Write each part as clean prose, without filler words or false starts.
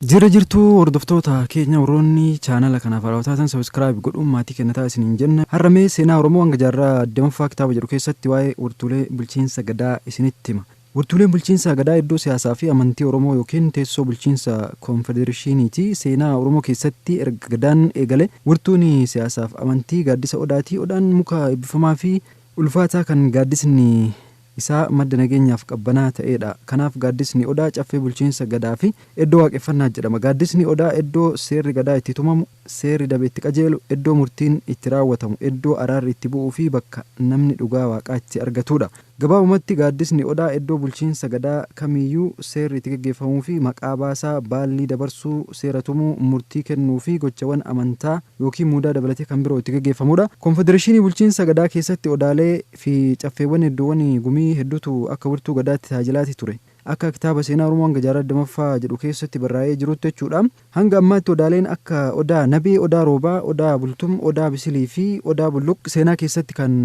Jira jirtu hordoftoota keenya warroonni chaanala kanaaf hawwatan subscribe godhuun maatii kennataa isiniin jenna. Har'amee seenaa Oromoo hanga jaarraa 20ffaa kitaaba jedhu keessatti waa'ee wartuulee bulchiinsa gadaa isinitti hima. Wartuuleen bulchiinsa gadaa iddoo siyaasaa fi amantii Oromoo yookiin teessoo bulchiinsa konfedereeshiniiti. Seenaa Oromoo keessatti erga gadaan eegale wartuun siyaasaaf amantii gaaddisa odaati. Odaan muka eebbifamaa fi ulfaataa kan gaaddisni isaa madda nageenyaaf qabbanaa ta'edha. Kanaaf gaaddisni odaa caffee bulchiinsa gadaa fi iddoo waaqeffannaa jedhama. Gaaddisni odaa iddoo seerri gadaa itti tumamu, seerri dabe itti qajeelu, iddoo murtiin itti raawwatamu, iddoo araarri itti bu'uu fi bakka namni dhugaa waaqaa itti argatudha. Gabaabumatti gaaddisni odaa iddoo bulchiinsa gadaa kamiyyuu seerri itti gaggeeffamuu fi maqaa baasaa, baallii dabarsuu, seera tumuu, murtii kennuu fi gochawwan amantaa yookiin muudaa dabalatee kan biroo itti gaggeeffamudha. Konfedereeshinii bulchiinsa gadaa keessatti odaalee fi caffeewwan iddoowwan gumii hedduutu akka wirtuu gadaatti tajaajilaati ture. Akka kitaaba seenaa Oromoo hanga jaarraa 20ffaa jedhu keessatti barraa'ee jirutti jechuudha. Hanga ammaatti odaaleen akka odaa nabee, odaa roobaa, odaa bultum, odaa bisilii fi odaa bulluq seenaa keessatti kan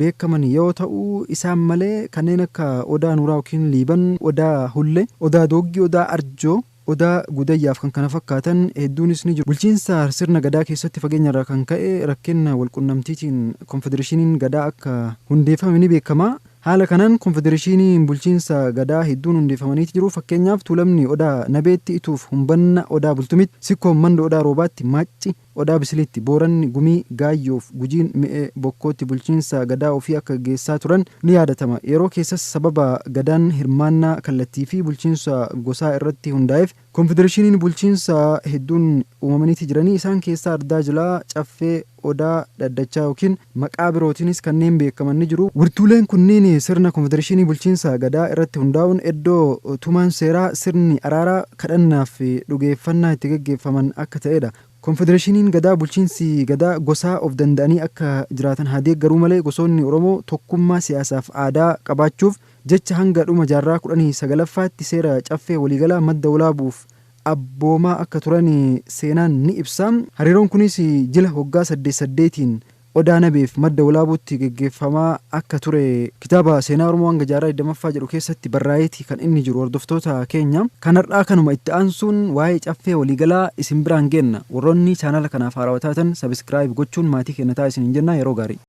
beekaman yoo ta'u, isaan malee kanneen akka odaa nuuraa yookiin liiban, odaa hulle, odaa dooggi, odaa arjoo, odaa gudayyaaf kan kana fakkaatan hedduunis ni jiru. Bulchiinsa sirna gadaa keessatti fageenyarraa kan ka'e rakkina walqunnamtiitiin konfedereeshiniin gadaa akka hundeeffame ni beekama. Haala kanaan konfedereeshiniin bulchiinsa gadaa hedduun hundeeffamaniiti jiru. Fakkeenyaaf tuulamni odaa nabeetti ituuf humbanna odaa bultumitti, sikkoon manda odaa roobaatti, maacci odaa bisiliitti, booranni gumii gaayyoof gujiin mi'ee bokkootti bulchiinsa gadaa ofii akka geessaa turan ni yaadatama. Yeroo keessas sababa gadaan hirmaannaa kallattii fi bulchiinsa gosaa irratti hundaa'eef konfedereeshiniin bulchiinsa hedduun uumamaniiti jiranii. Isaan keessaa ardaa jilaa, caffee, odaa daddachaa yookiin maqaa birootiinis kanneen beekaman ni jiru. Wirtuuleen kunniin sirna konfedereeshinii bulchiinsa gadaa irratti hundaa'uun iddoo tumaan seeraa, sirni araaraa, kadhannaa fi dhugeeffannaa itti gaggeeffaman akka ta'edha. Konfedereeshiniin gadaa bulchiinsi gadaa gosaa of danda'anii akka jiraatan haa deeggaruu malee gosoonni Oromoo tokkummaa siyaasaaf aadaa qabaachuuf jecha hanga dhuma jaarraa 19ffaatti seera caffee waliigalaa madda walaabuuf abboomaa akka turan seenaan ni ibsa. Hariiroon kunis jila waggaa 8 odaa nabeef madda walaabuutti gaggeeffamaa akka ture kitaaba seenaa Oromoo hanga jaarraa 20ffaa jedhu keessatti barraa'eeti kan inni jiru. Hordoftoota keenya kan har'aa kanuma itti aansuun waa'ee caffee waliigalaa isin biraan geenna. Warroonni chaanala kanaaf haarawaa taatan subscribe gochuun maatii kennataa isin jenna. Yeroo gaarii.